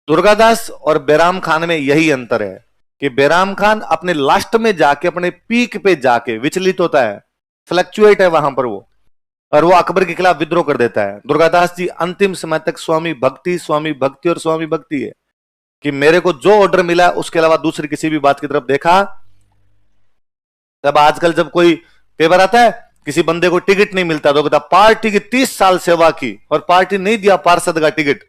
दुर्गादास और बैराम खान में यही अंतर है कि बैराम खान अपने लास्ट में जाके, अपने पीक पे जाके विचलित होता है, फ्लक्चुएट है वहां पर वो, और वो अकबर के खिलाफ विद्रोह कर देता है। दुर्गादास जी अंतिम समय तक स्वामी भक्ति और स्वामी भक्ति है कि मेरे को जो ऑर्डर मिला उसके अलावा दूसरी किसी भी बात की तरफ देखा। तब आजकल जब कोई पेपर आता है, किसी बंदे को टिकट नहीं मिलता तो कहता पार्टी की 30 साल सेवा की और पार्टी नहीं दिया पार्षद का टिकट,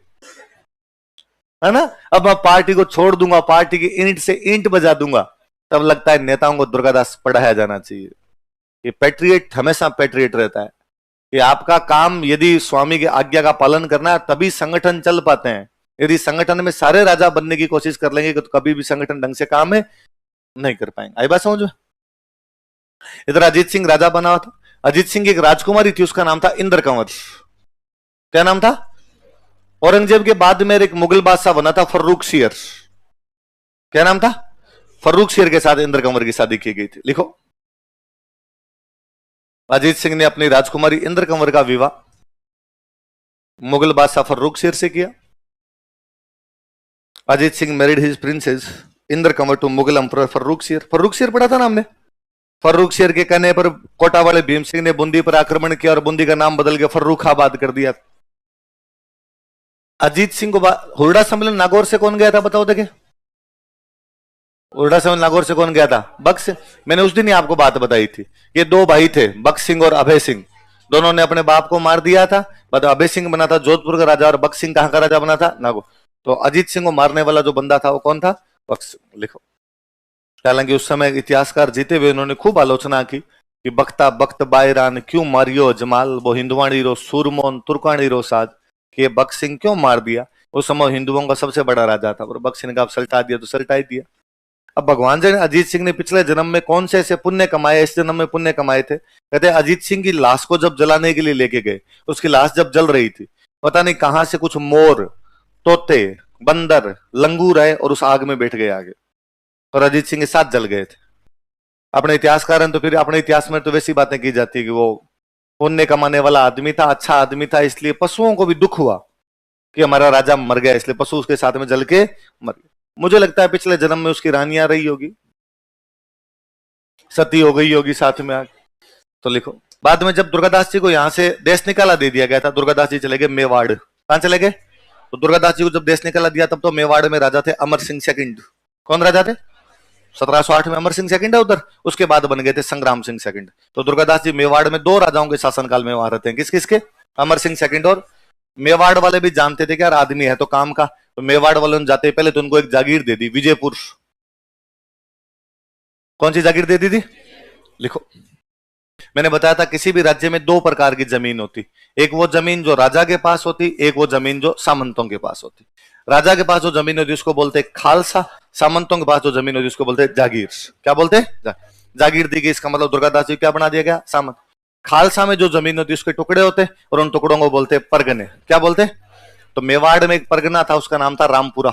है ना, अब मैं पार्टी को छोड़ दूंगा, पार्टी की ईंट से ईंट बजा दूंगा। तब लगता है नेताओं को दुर्गादास पढ़ाया जाना चाहिए कि पैट्रियट हमेशा पैट्रियट रहता है, कि आपका काम यदि स्वामी की आज्ञा का पालन करना है तभी संगठन चल पाते हैं। यदि संगठन में सारे राजा बनने की कोशिश कर लेंगे तो कभी भी संगठन ढंग से काम है नहीं कर पाएंगे। आई बात समझ में? इधर अजीत सिंह राजा बना हुआ था। अजीत सिंह की एक राजकुमारी थी, उसका नाम था इंद्र कंवर। क्या नाम था? औरंगजेब के बाद में एक मुगल बादशाह बना था फर्रुख शेर। क्या नाम था? फर्रुख शेर के साथ इंद्र कंवर की शादी की गई थी। लिखो, अजीत सिंह ने अपनी राजकुमारी इंद्र कंवर का विवाह मुगल बादशाह फर्रुख शेर से किया। Ajit Singh married his princess Indra Kanwar to Mughal emperor Farrukh Sher. Farrukh शेर पढ़ा था ना हमने। फर्रुख शेर के कहने पर कोटा वाले भीम सिंह ने बूंदी पर आक्रमण किया और बूंदी का नाम बदल के फर्रुखाबाद कर दिया। अजीत सिंह को हुरडा सम्मेलन नागौर से कौन गया था बताओ देखे? हुरडा सम्मेलन नागौर से कौन गया था? बख्श सिंह। मैंने उस दिन ही आपको बात बताई थी, ये दो भाई थे, बख्श सिंह और अभय सिंह। दोनों ने अपने बाप को मार दिया था। अभय सिंह बना था जोधपुर का राजा और बख्श सिंह कहां का राजा बना था? नागौर। तो अजीत सिंह को मारने वाला जो बंदा था वो कौन था? बख्श सिंह। लिखो, हालांकि उस समय इतिहासकार जीते हुए उन्होंने खूब आलोचना की कि बख्ता बख्त बायरान क्यों मारियो जमाल, वो हिंदवाणी रो सूरमोन तुर्कानी रो साज, कि बख्श सिंह क्यों मार दिया? उस समय हिंदुओं का सबसे बड़ा राजा था और बख्श सिंह का सल्टा दिया तो सल्टा ही दिया। अब भगवान जी ने अजीत सिंह ने पिछले जन्म में कौन से ऐसे पुण्य कमाए, इस जन्म में पुण्य कमाए थे? कहते अजीत सिंह की लाश को जब जलाने के लिए लेके गए, उसकी लाश जब जल रही थी, पता नहीं कहां से कुछ मोर, तोते, बंदर, लंगूर आए और उस आग में बैठ गए आगे, और अजीत सिंह के साथ जल गए थे। अपने इतिहासकार तो फिर अपने इतिहास में तो वैसी बातें की जाती है कि वो पुण्य कमाने वाला आदमी था, अच्छा आदमी था, इसलिए पशुओं को भी दुख हुआ कि हमारा राजा मर गया, इसलिए पशु उसके साथ में जल के मर गए। मुझे लगता है पिछले जन्म में उसकी रानियां रही होगी, सती हो गई होगी साथ में आग। तो लिखो, बाद में जब दुर्गादास जी को यहां से देश निकाला दे दिया गया था, दुर्गादास जी चले गए मेवाड़। कहां चले गए? तो दुर्गादास जी को जब देश निकाला दिया तब तो मेवाड़ में राजा थे अमर सिंह सेकंड। कौन राजा थे? 1708 में अमर सिंह सेकंड है उधर, उसके बाद बन गए थे संग्राम सिंह सेकंड। तो दुर्गादास जी मेवाड़ में दो राजाओं के शासनकाल में वहां रहते हैं। किस किसके? अमर सिंह सेकंड। और मेवाड़ वाले भी जानते थे कि यार आदमी है तो काम का, तो मेवाड़ वालों ने जाते पहले तो उनको एक जागीर दे दी, विजयपुर। कौन सी जागीर दे दी थी? लिखो, मैंने बताया था किसी भी राज्य में दो प्रकार की जमीन होती, एक वो जमीन जो राजा के पास होती, एक वो जमीन जो सामंतों के पास होती। राजा के पास जो जमीन होती उसको बोलते खालसा, सामंतों के पास जो जमीन होती उसको बोलते जागीर। क्या बोलते? जागीर दी गई, इसका मतलब दुर्गादास जी क्या बना दिया गया? सामंत। खालसा में जो जमीन होती उसके टुकड़े होते और उन टुकड़ों को बोलते परगने। क्या बोलते? तो मेवाड़ में एक परगना था, उसका नाम था रामपुरा।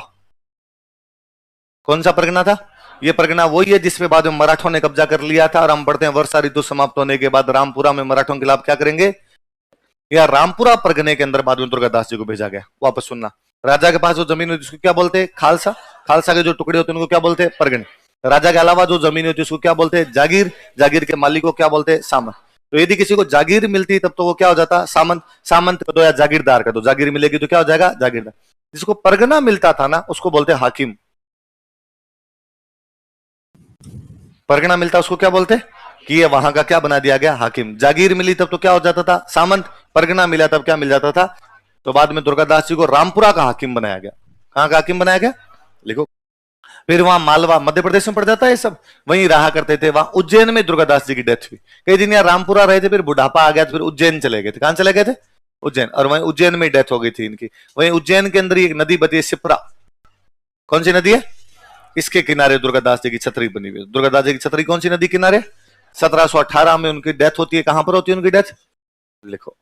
कौन सा परगना था? ये परगना वही है जिसपे बाद में मराठों ने कब्जा कर लिया था। और हम पढ़ते हैं वर्षा ऋतु समाप्त होने के बाद रामपुरा में मराठों के खिलाफ क्या करेंगे? या रामपुरा परगने के अंदर बाद में दुर्गादास जी को भेजा गया। वापस सुनना, राजा के पास जो जमीन होती उसको क्या बोलते? खालसा। खालसा के जो टुकड़े होते हैं उनको क्या बोलते? परगने। राजा के अलावा जो जमीन होती है उसको क्या बोलते? जागीर। जागीर के मालिक को क्या बोलते? सामंत। तो यदि किसी को जागीर मिलती तब तो वो क्या हो जाता? सामंत। सामंत कर दो या जागीरदार कर दो, जागीर मिलेगी तो क्या हो जाएगा? जागीरदार। जिसको परगना मिलता था ना उसको बोलते हाकिम। परगना मिलता उसको क्या बोलते? कि ये वहां का क्या बना दिया गया? हाकिम। जागीर मिली तब तो क्या हो जाता था? सामंत। परगना मिला तब क्या मिल जाता था? तो बाद में दुर्गादास जी को रामपुरा का हाकिम बनाया गया। कहां का हाकिम बनाया गया? लिखो, फिर वहां मालवा मध्य प्रदेश में पड़ जाता है सब, वहीं रहा करते थे। वहां उज्जैन में दुर्गादास जी की डेथ हुई। कई दिन यार रामपुरा रहे थे, फिर बुढ़ापा आ गया, फिर उज्जैन चले गए थे। कहां चले गए थे? उज्जैन। और वहीं उज्जैन में डेथ हो गई थी इनकी। वहीं उज्जैन के अंदर एक नदी बती है सिप्रा। कौन सी नदी है? इसके किनारे दुर्गादास जी की छतरी बनी हुई है। दुर्गादास जी की छतरी कौन सी नदी किनारे? 1718 में उनकी डेथ होती है। कहां पर होती है उनकी डेथ? लिखो,